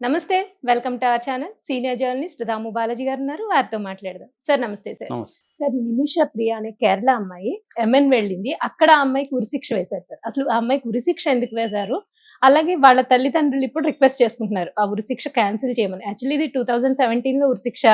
నమస్తే. Welcome to our channel. Senior journalist Damu Balaji garu ఉన్నారు. వారితో మాట్లాడదాం. సార్ నమస్తే సార్. నమస్తే. సార్ నిమిష ప్రియ అనే కేరళ అమ్మాయి ఎంఎన్ వెళ్ళింది. అక్కడ ఆ అమ్మాయికి ఉరిశిక్ష వేశారు సార్. అసలు ఆ అమ్మాయికి ఉరిశిక్ష ఎందుకు వేశారు? అలాగే వాళ్ళ తల్లిదండ్రులు ఇప్పుడు రిక్వెస్ట్ చేసుకుంటున్నారు ఆ ఉరిశిక్ష క్యాన్సిల్ చేయమని. యాక్చువల్లీ ఇది 2017లో ఉరిశిక్ష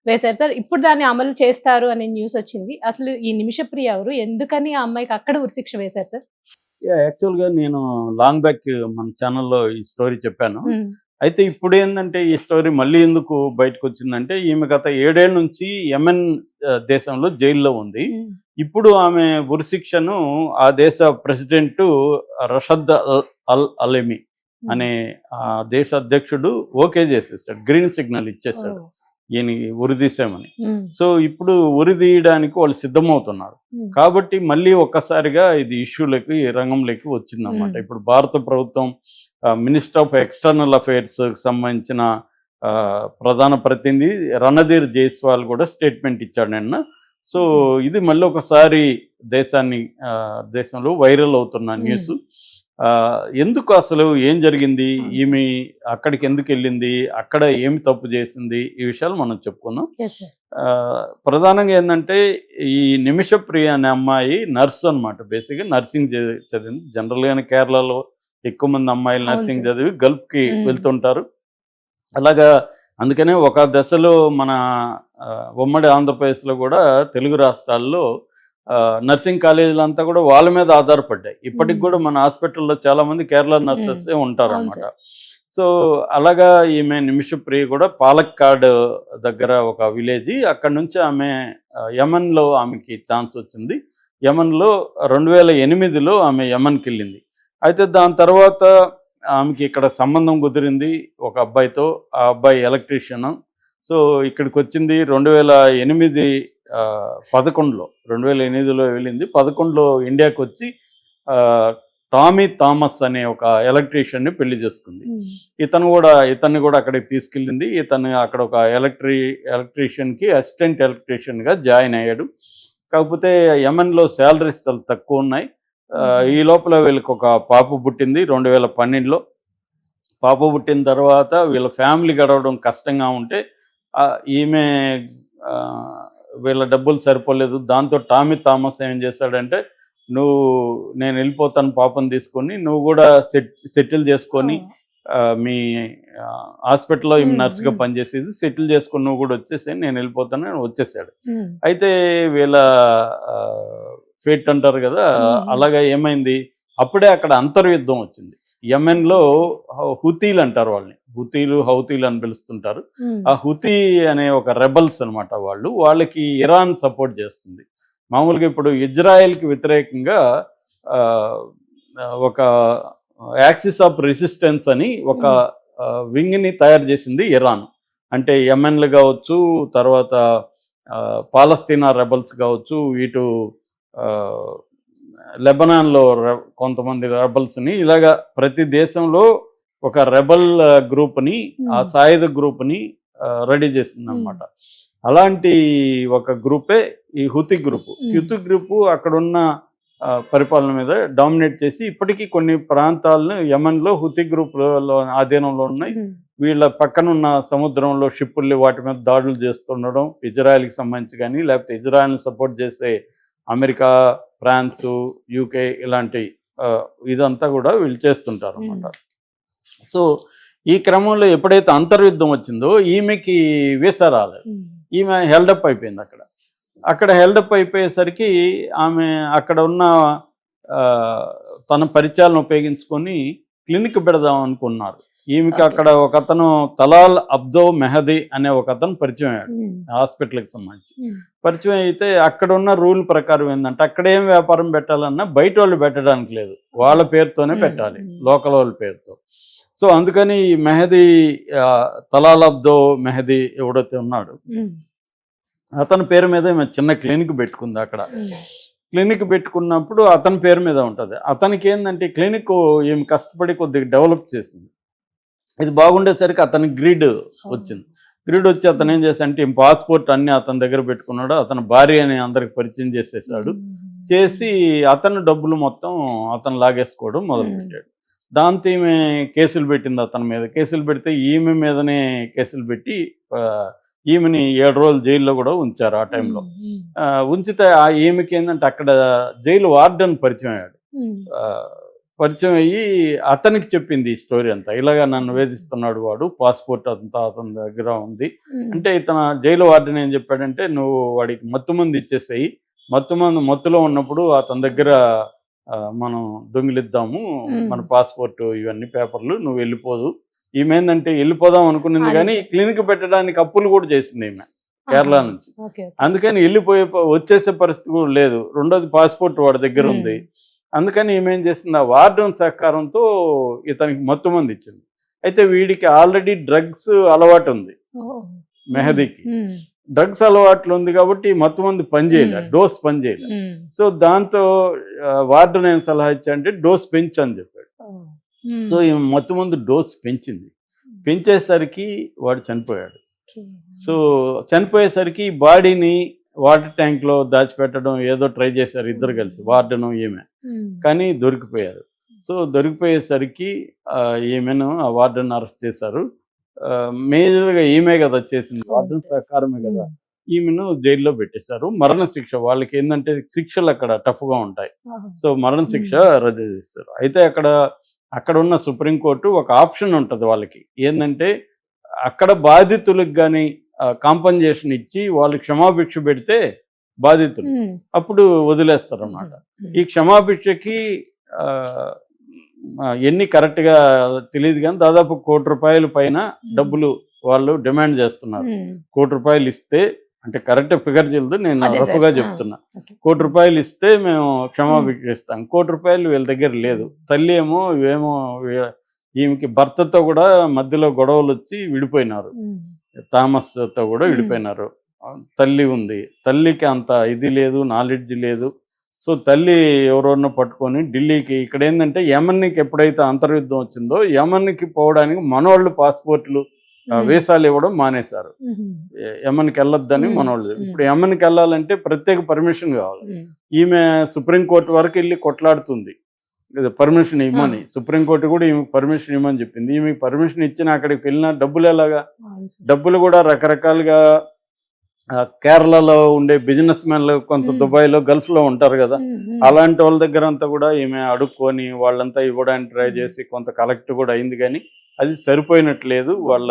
వేశారు సార్. ఇప్పుడు దాన్ని అమలు చేస్తారు అనే న్యూస్ వచ్చింది. అసలు ఈ నిమిష ప్రియ ఎవరు? ఎందుకని ఆ అమ్మాయికి అక్కడ ఉరిశిక్ష వేశారు సార్? యాక్చువల్‌గా నేను లాంగ్ బ్యాక్ మన ఛానెల్‌లో ఈ స్టోరీ చెప్పాను. అయితే ఇప్పుడేందంటే ఈ స్టోరీ మళ్ళీ ఎందుకు బయటకొచ్చిందంటే ఈమె గత 7 ఏళ్ల నుంచి యెమెన్ దేశంలో జైల్లో ఉంది. ఇప్పుడు ఆమె ఉరిశిక్షను ఆ దేశ ప్రెసిడెంట్ రషద్ అల్ అలెమి అనే ఆ దేశ అధ్యక్షుడు ఓకే చేసేసాడు. గ్రీన్ సిగ్నల్ ఇచ్చేసాడు ఈయన ఉరిదీసామని. సో ఇప్పుడు ఉరిదీయడానికి వాళ్ళు సిద్ధమవుతున్నారు. కాబట్టి మళ్ళీ ఒక్కసారిగా ఇది ఇష్యూలకి రంగంలోకి వచ్చిందన్నమాట. ఇప్పుడు భారత ప్రభుత్వం మినిస్టర్ ఆఫ్ ఎక్స్టర్నల్ అఫైర్స్ సంబంధించిన ప్రధాన ప్రతినిధి రణధీర్ జైస్వాల్ కూడా స్టేట్మెంట్ ఇచ్చాడు నిన్న. సో ఇది మళ్ళీ ఒకసారి దేశంలో వైరల్ అవుతున్న న్యూస్. ఎందుకు అసలు ఏం జరిగింది, ఈమె అక్కడికి ఎందుకు వెళ్ళింది, అక్కడ ఏమి తప్పు చేసింది, ఈ విషయాలు మనం చెప్పుకుందాం. ప్రధానంగా ఏంటంటే ఈ నిమిష ప్రియ అనే అమ్మాయి నర్సు అనమాట. బేసిక్గా నర్సింగ్ చదివింది. జనరల్గానే కేరళలో ఎక్కువ మంది అమ్మాయిలు నర్సింగ్ చదివి గల్ఫ్కి వెళ్తుంటారు. అలాగా అందుకనే ఒక దశలో మన ఉమ్మడి ఆంధ్రప్రదేశ్లో కూడా తెలుగు రాష్ట్రాల్లో నర్సింగ్ కాలేజీలు అంతా కూడా వాళ్ళ మీద ఆధారపడ్డాయి. ఇప్పటికి కూడా మన హాస్పిటల్లో చాలామంది కేరళ నర్సెస్ ఉంటారు అన్నమాట. సో అలాగా ఈమె నిమిష ప్రియ కూడా పాలక్కాడ్ దగ్గర ఒక విలేజ్. అక్కడ నుంచి ఆమె యెమెన్లో ఆమెకి ఛాన్స్ వచ్చింది. యెమెన్లో 2008లో ఆమె యెమెన్కి వెళ్ళింది. అయితే దాని తర్వాత ఆమెకి ఇక్కడ సంబంధం కుదిరింది ఒక అబ్బాయితో. ఆ అబ్బాయి ఎలక్ట్రీషియన్. సో ఇక్కడికి వచ్చింది 2011లో వెళ్ళింది. 2011లో ఇండియాకి వచ్చి టామీ థామస్ అనే ఒక ఎలక్ట్రీషియన్ని పెళ్లి చేసుకుంది. ఇతన్ని కూడా అక్కడికి తీసుకెళ్ళింది. ఇతను అక్కడ ఒక ఎలక్ట్రీషియన్కి అసిస్టెంట్ ఎలక్ట్రీషియన్గా జాయిన్ అయ్యాడు. కాకపోతే యెమెన్లో శాలరీస్ చాలా తక్కువ ఉన్నాయి. ఈ లోపల వీళ్ళకి ఒక పాప పుట్టింది 2012లో. పాప పుట్టిన తర్వాత వీళ్ళ ఫ్యామిలీ గడవడం కష్టంగా ఉంటే ఈమె వీళ్ళ డబ్బులు సరిపోలేదు. దాంతో టామీ థామస్ ఏం చేశాడంటే, నేను వెళ్ళిపోతాను పాపను తీసుకొని, నువ్వు కూడా సెటిల్ చేసుకొని మీ హాస్పిటల్లో ఈమె నర్సుగా పనిచేసేది సెటిల్ చేసుకొని నువ్వు కూడా వచ్చేసి నేను వెళ్ళిపోతాను వచ్చేసాడు. అయితే వీళ్ళ ఫేట్ అంటారు కదా, అలాగా ఏమైంది, అప్పుడే అక్కడ అంతర్యుద్ధం వచ్చింది. యెమెన్లో హుతీలు అంటారు వాళ్ళని, హౌతీలు అని పిలుస్తుంటారు. ఆ హుతీ అనే ఒక రెబల్స్ అనమాట. వాళ్ళకి ఇరాన్ సపోర్ట్ చేస్తుంది. మామూలుగా ఇప్పుడు ఇజ్రాయెల్కి వ్యతిరేకంగా ఒక యాక్సిస్ ఆఫ్ రెసిస్టెన్స్ అని ఒక వింగ్ని తయారు చేసింది ఇరాన్. అంటే యెమెన్లు కావచ్చు, తర్వాత పాలస్తీనా రెబల్స్ కావచ్చు, ఇటు లెబనాన్లో కొంతమంది రెబల్స్ని, ఇలాగా ప్రతి దేశంలో ఒక రెబల్ గ్రూప్ని, ఆ సాయుధ గ్రూప్ని రెడీ చేసింది అనమాట. అలాంటి ఒక గ్రూపే ఈ హుతీ గ్రూపు. హుతీ గ్రూపు అక్కడున్న పరిపాలన మీద డామినేట్ చేసి ఇప్పటికీ కొన్ని ప్రాంతాలను యెమెన్లో హుతీ గ్రూపులో ఆధీనంలో ఉన్నాయి. వీళ్ళ పక్కనున్న సముద్రంలో షిప్పుల్ని వాటి మీద దాడులు చేస్తుండడం, ఇజ్రాయెల్కి సంబంధించి కానీ, లేకపోతే ఇజ్రాయెల్ని సపోర్ట్ చేసే అమెరికా, ఫ్రాన్సు, యూకే ఇలాంటి ఇదంతా కూడా వీళ్ళు చేస్తుంటారు అన్నమాట. సో ఈ క్రమంలో ఎప్పుడైతే అంతర్యుద్ధం వచ్చిందో ఈమెకి వీసా రాలేదు. ఈమె హెల్డప్ అయిపోయింది. అక్కడ హెల్డప్ అయిపోయేసరికి ఆమె అక్కడ ఉన్న తన పరిచయాలను ఉపయోగించుకొని క్లినిక్ పెడదాం అనుకున్నారు. ఈమెకి అక్కడ ఒక అతను తలాల్ అబ్దో మెహదీ అనే ఒక అతను పరిచయం అయ్యాడు. హాస్పిటల్కి సంబంధించి పరిచయం అయితే అక్కడ ఉన్న రూల్ ప్రకారం ఏంటంటే, అక్కడ ఏం వ్యాపారం పెట్టాలన్నా బయట వాళ్ళు పెట్టడానికి లేదు, వాళ్ళ పేరుతోనే పెట్టాలి, లోకల్ వాళ్ళ పేరుతో. సో అందుకని ఈ మెహదీ, తలాల్ అబ్దో మెహదీ ఎవడైతే ఉన్నాడు, అతని పేరు మీద చిన్న క్లినిక్ పెట్టుకుంది. అక్కడ క్లినిక్ పెట్టుకున్నప్పుడు అతని పేరు మీద ఉంటుంది. అతనికి ఏంటంటే క్లినిక్ ఏమి కష్టపడి కొద్దిగా డెవలప్ చేసింది. ఇది బాగుండేసరికి అతనికి గ్రీడ్ వచ్చింది. గ్రీడ్ వచ్చి అతను ఏం చేశాడంటే పాస్పోర్ట్ అన్నీ అతని దగ్గర పెట్టుకున్నాడు. అతని భార్యని అందరికి పరిచయం చేసేసాడు. చేసి అతను డబ్బులు మొత్తం అతను లాగేసుకోవడం మొదలుపెట్టాడు. దాంతో ఈమె కేసులు పెట్టింది అతని మీద. కేసులు పెడితే ఈమె మీదనే కేసులు పెట్టి ఈమెని 7 రోజులు జైల్లో కూడా ఉంచారు ఆ టైంలో. ఉంచితే ఈమెకి ఏంటంటే అక్కడ జైలు వార్డెన్ పరిచయం అయ్యాడు. పరిచయం అయ్యి అతనికి చెప్పింది ఈ స్టోరీ అంతా. ఇలాగా నన్ను వేధిస్తున్నాడు వాడు, పాస్పోర్ట్ అంతా అతని దగ్గర ఉంది అంటే, ఇతను జైలు వార్డెన్ ఏం చెప్పాడంటే, నువ్వు వాడికి మత్తుమందు ఇచ్చేసేయి, మత్తులో ఉన్నప్పుడు అతని దగ్గర మనం దొంగిలిద్దాము మన పాస్పోర్ట్ ఇవన్నీ పేపర్లు, నువ్వు వెళ్ళిపోదు. ఈమె ఏంటంటే వెళ్ళిపోదాం అనుకున్నది కానీ క్లినిక్ పెట్టడానికి అప్పులు కూడా చేసింది ఈమె కేరళ నుంచి. అందుకని వచ్చేసే పరిస్థితి కూడా లేదు. రెండోది పాస్పోర్ట్ వాడి దగ్గర ఉంది. అందుకని ఈమె ఏం చేసింది, ఆ వార్డెన్ సహకారంతో ఇతనికి మత్తుమంది ఇచ్చింది. అయితే వీడికి ఆల్రెడీ డ్రగ్స్ అలవాటు ఉంది మెహదీకి. డ్రగ్స్ అలవాట్లు ఉంది కాబట్టి మత్తుమంది పనిచేయలేదు, డోస్ పనిచేయలేదు. సో దాంతో వార్డెన్ ఏం సలహా ఇచ్చాడంటే డోస్ పెంచు అని చెప్పాడు. సో ఈ మత్తుమందు డోస్ పెంచేసరికి వాడు చనిపోయాడు. సో చనిపోయేసరికి బాడీని వాటర్ ట్యాంక్లో దాచిపెట్టడం ఏదో ట్రై చేశారు ఇద్దరు కలిసి, వార్డెను ఈమె. కానీ దొరికిపోయారు. సో దొరికిపోయేసరికి ఈమెను ఆ వార్డెన్ అరెస్ట్ చేశారు. మేజర్గా ఈమె కదా చేసింది, వార్డెన్ సహకారమే కదా. ఈమెను జైల్లో పెట్టేశారు. మరణ శిక్ష, వాళ్ళకి ఏంటంటే శిక్షలు అక్కడ టఫ్గా ఉంటాయి. సో మరణ శిక్ష రద్దు చేస్తారు. అయితే అక్కడ ఉన్న సుప్రీంకోర్టు ఒక ఆప్షన్ ఉంటుంది వాళ్ళకి, ఏంటంటే అక్కడ బాధితులకు కానీ కాంపన్సేషన్ ఇచ్చి వాళ్ళు క్షమాభిక్ష పెడితే బాధితులు అప్పుడు వదిలేస్తారు అన్నమాట. ఈ క్షమాభిక్షకి ఎన్ని కరెక్ట్గా తెలియదు కానీ దాదాపు ₹1,00,00,000 పైన డబ్బులు వాళ్ళు డిమాండ్ చేస్తున్నారు. ₹1,00,00,000 ఇస్తే, అంటే కరెక్ట్ ఫిగర్ చేయలేదు, నేను రఫ్గా చెప్తున్నా. ₹1,00,00,000 ఇస్తే మేము క్షమాభిక్ష ఇస్తాం. ₹1,00,00,000 వీళ్ళ దగ్గర లేదు. తల్లి ఏమో ఈమెకి భర్తతో కూడా మధ్యలో గొడవలు వచ్చి విడిపోయినారు, థామస్తో కూడా విడిపోయినారు. తల్లి ఉంది, తల్లికి అంత ఇది లేదు, నాలెడ్జ్ లేదు. సో తల్లి ఎవరెవరినో పట్టుకొని ఢిల్లీకి, ఇక్కడ ఏంటంటే యమన్కి ఎప్పుడైతే అంతర్యుద్ధం వచ్చిందో యమన్కి పోవడానికి మనోళ్ళు పాస్పోర్ట్లు వీసాలు ఇవ్వడం మానేశారు. యమన్కి వెళ్ళొద్దని మనోళ్ళు. ఇప్పుడు యమన్కి వెళ్ళాలంటే ప్రత్యేక పర్మిషన్ కావాలి. ఈమె సుప్రీంకోర్టు వరకు వెళ్ళి కొట్లాడుతుంది పర్మిషన్ ఇవ్వమని. సుప్రీంకోర్టు కూడా ఈమె పర్మిషన్ ఇవ్వమని చెప్పింది. ఈమెకి పర్మిషన్ ఇచ్చిన అక్కడికి వెళ్ళిన డబ్బులు ఎలాగా, డబ్బులు కూడా రకరకాలుగా కేరళలో ఉండే బిజినెస్ మ్యాన్లు కొంత దుబాయ్లో గల్ఫ్లో ఉంటారు కదా, అలాంటి వాళ్ళ దగ్గర అంతా కూడా ఈమె అడుక్కొని వాళ్ళంతా ఇవ్వడానికి ట్రై చేసి కొంత కలెక్ట్ కూడా అయింది. కానీ అది సరిపోయినట్లేదు, వాళ్ళ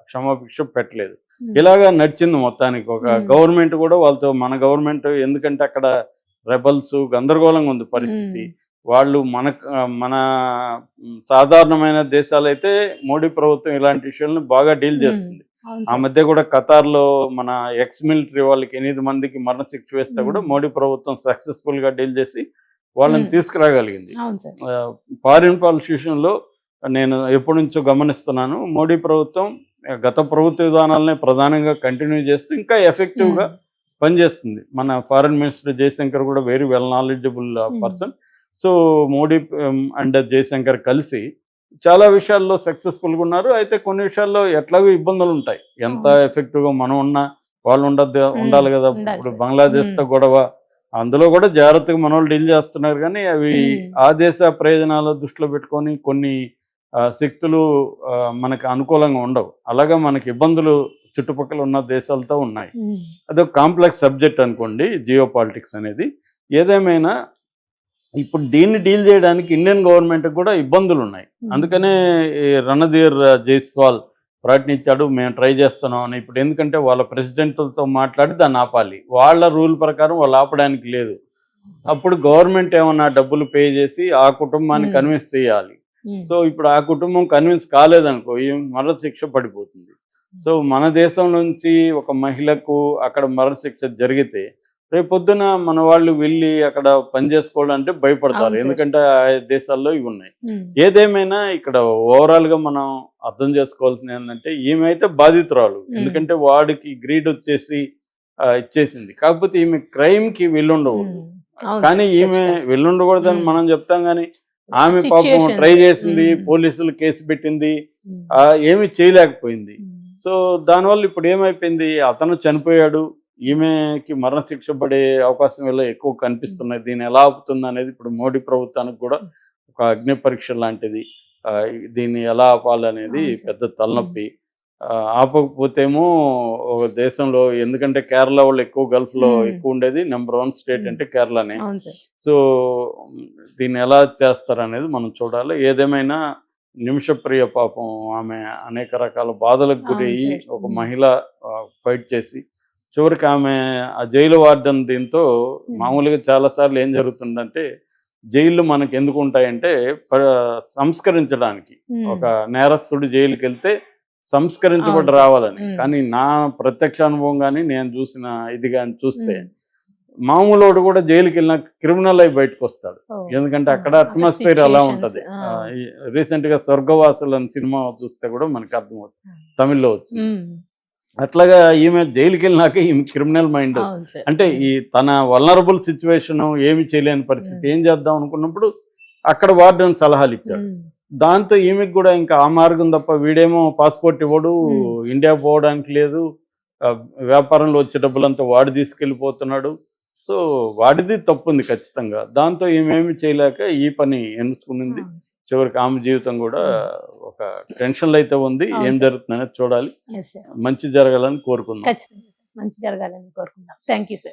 క్షమాభిక్ష పెట్టలేదు. ఇలాగా నడిచింది మొత్తానికి. ఒక గవర్నమెంట్ కూడా వాళ్ళతో, మన గవర్నమెంట్ ఎందుకంటే అక్కడ రెబల్స్ గందరగోళంగా ఉంది పరిస్థితి. వాళ్ళు మన సాధారణమైన దేశాలైతే మోడీ ప్రభుత్వం ఇలాంటి విషయాలను బాగా డీల్ చేస్తుంది. ఆ మధ్య కూడా ఖతార్లో మన ఎక్స్ మిలిటరీ వాళ్ళకి 8 మందికి మరణశిక్ష వేస్తే కూడా మోడీ ప్రభుత్వం సక్సెస్ఫుల్ గా డీల్ చేసి వాళ్ళని తీసుకురాగలిగింది. ఫారిన్ పాలసీ విషయంలో నేను ఎప్పటి నుంచో గమనిస్తున్నాను, మోడీ ప్రభుత్వం గత ప్రభుత్వ విధానాలనే ప్రధానంగా కంటిన్యూ చేస్తూ ఇంకా ఎఫెక్టివ్గా పనిచేస్తుంది. మన ఫారిన్ మినిస్టర్ జయశంకర్ కూడా very well knowledgeable person. So Modi and Jaishankar కలిసి చాలా విషయాల్లో సక్సెస్ఫుల్గా ఉన్నారు. అయితే కొన్ని విషయాల్లో ఎట్లాగో ఇబ్బందులు ఉంటాయి. ఎంత ఎఫెక్టివ్గా మనం ఉన్నా వాళ్ళు ఉండాలి కదా. ఇప్పుడు బంగ్లాదేశ్తో గొడవ, అందులో కూడా జాగ్రత్తగా మన వాళ్ళు డీల్ చేస్తున్నారు. కానీ అవి ఆ దేశ ప్రయోజనాలు దృష్టిలో పెట్టుకొని కొన్ని శక్తులు మనకు అనుకూలంగా ఉండవు. అలాగా మనకి ఇబ్బందులు చుట్టుపక్కల ఉన్న దేశాలతో ఉన్నాయి. అదొక కాంప్లెక్స్ సబ్జెక్ట్ అనుకోండి జియో పాలిటిక్స్ అనేది. ఏదేమైనా ఇప్పుడు దీన్ని డీల్ చేయడానికి ఇండియన్ గవర్నమెంట్ కూడా ఇబ్బందులు ఉన్నాయి. అందుకనే రణధీర్ జైస్వాల్ ప్రకటించాడు, మేము ట్రై చేస్తున్నాం అని. ఇప్పుడు ఎందుకంటే వాళ్ళ ప్రెసిడెంట్లతో మాట్లాడి దాన్ని ఆపాలి. వాళ్ళ రూల్ ప్రకారం వాళ్ళు ఆపడానికి లేదు. అప్పుడు గవర్నమెంట్ ఏమన్నా డబ్బులు పే చేసి ఆ కుటుంబాన్ని కన్విన్స్ చేయాలి. సో ఇప్పుడు ఆ కుటుంబం కన్విన్స్ కాలేదనుకో మరణశిక్ష పడిపోతుంది. సో మన దేశం నుంచి ఒక మహిళకు అక్కడ మరణశిక్ష జరిగితే రేపొద్దున మన వాళ్ళు వెళ్ళి అక్కడ పని చేసుకోవాలంటే భయపడతారు. ఎందుకంటే ఆ దేశాల్లో ఇవి ఉన్నాయి. ఏదేమైనా ఇక్కడ ఓవరాల్ గా మనం అర్థం చేసుకోవాల్సింది ఏంటంటే, ఈమె అయితే బాధితురాలు. ఎందుకంటే వాడికి గ్రీడ్ వచ్చేసి ఇచ్చేసింది. కాకపోతే ఈమె క్రైమ్ కి వెళ్ళుండకూడదు. కానీ ఈమె వెళ్ళుండకూడదని మనం చెప్తాం. కానీ ఆమె పాపం ట్రై చేసింది, పోలీసులు కేసు పెట్టింది, ఏమీ చేయలేకపోయింది. సో దానివల్ల ఇప్పుడు ఏమైపోయింది, అతను చనిపోయాడు, ఈమెకి మరణశిక్ష పడే అవకాశం వల్ల ఎక్కువ కనిపిస్తున్నాయి. దీన్ని ఎలా ఆపుతుంది అనేది ఇప్పుడు మోడీ ప్రభుత్వానికి కూడా ఒక అగ్ని పరీక్ష లాంటిది. దీన్ని ఎలా ఆపాలనేది అవును సార్. పెద్ద తలనొప్పి. ఆపకపోతేమో ఒక దేశంలో, ఎందుకంటే కేరళ వాళ్ళు ఎక్కువ గల్ఫ్లో ఎక్కువ ఉండేది, నెంబర్ 1 స్టేట్ అంటే కేరళనే. అవును సార్. సో దీన్ని ఎలా చేస్తారనేది మనం చూడాలి. ఏదేమైనా నిమిషప్రియ పాపం ఆమె అనేక రకాల బాధలకు గురి అవును అయ్యి సార్. ఒక మహిళ ఫైట్ చేసి చివరికి ఆమె ఆ జైలు వార్డెన్ దీంతో మామూలుగా చాలాసార్లు ఏం జరుగుతుందంటే జైళ్ళు మనకు ఎందుకు ఉంటాయంటే సంస్కరించడానికి. ఒక నేరస్తుడు జైలుకి వెళ్తే సంస్కరించబడి అవును సార్. రావాలని. కానీ నా ప్రత్యక్ష అనుభవం కానీ నేను చూసిన ఇది కానీ చూస్తే మామూలోడు కూడా జైలుకి వెళ్ళిన క్రిమినల్ అయి బయటకు వస్తాడు. ఎందుకంటే అక్కడ అట్మాస్ఫియర్ అలా ఉంటుంది. రీసెంట్గా స్వర్గవాసులు అని సినిమా చూస్తే కూడా మనకు అర్థమవుతుంది, తమిళ్లో వచ్చింది. అట్లాగా ఈమె జైలుకి వెళ్ళినాక ఈమె క్రిమినల్ మైండ్, అంటే ఈ తన వల్నరబుల్ సిచ్యువేషన్, ఏమి చేయలేని పరిస్థితి, ఏం చేద్దాం అనుకున్నప్పుడు అక్కడ వార్డెన్ సలహాలు ఇచ్చాడు. దాంతో ఈమెకు కూడా ఇంకా ఆ మార్గం తప్ప, వీడేమో పాస్పోర్ట్ ఇవ్వడు, ఇండియా పోవడానికి లేదు, వ్యాపారంలో వచ్చే డబ్బులంతా వాడు తీసుకెళ్ళిపోతున్నాడు. సో వాడిది తప్పు ఉంది ఖచ్చితంగా. దాంతో ఈమెమి చేయలేక ఈ పని ఎంచుకునింది. చివరికి ఆమె జీవితం కూడా ఒక టెన్షన్లో అయితే ఉంది. ఏం జరుగుతుందనేది చూడాలి. మంచి జరగాలని కోరుకుందాం. మంచి జరగాలని కోరుకుందాం. Thank you sir.